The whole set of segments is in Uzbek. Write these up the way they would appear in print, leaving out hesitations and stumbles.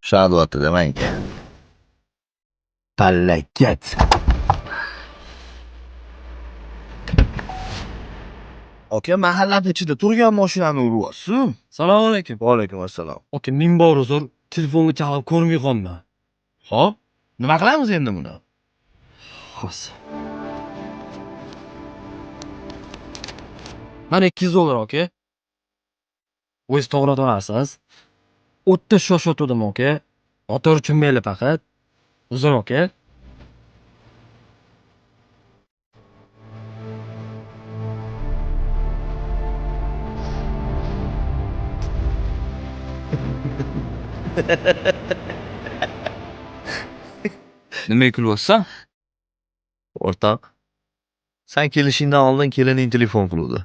Shadvati demang. Talakat. Aka, mahallada ichida turgan mashinani uryapsiz. Assalomu alaykum. Va alaykum assalom. Aka, ming bor uzr, telefonga chaqirib ko'rmay qolman. Xo'p, nima qilamiz endi buni? Xos. Mana $200 aka. O'zingiz to'g'ri olasiz. O'tda shoshotdim aka. Motor uchun mayli faqat. Uzr aka. Nimaga kulyapsan? O'rtoq, sen kelishingdan oldin kelining telefon qiluvdi.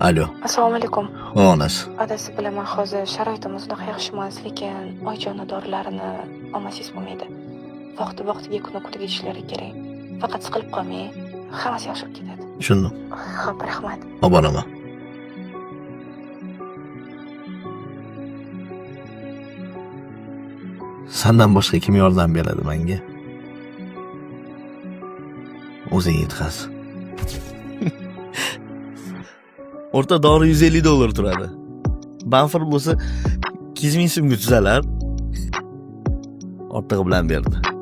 Alo, Assalomu alaykum. onasi. Adasi bilaman, hozir sharoitimiz unaqa yaxshi emas, lekin oyijon dorilarini olmasangiz bo'lmaydi. Vaqti-vaqtiga kuni ishlari kerak. Faqat siqilib qolmang, hammasi yaxshi bo'lib ketadi. Tushundim. Xo'p, rahmat. Oboraman. Sendan boshqa kim yordam beradi menga? O'zing yetqaz. O'rta dori $150 turadi. Banfir bo'lsa 2000 so'mga tuzalar. Ortig'i bilan berdi.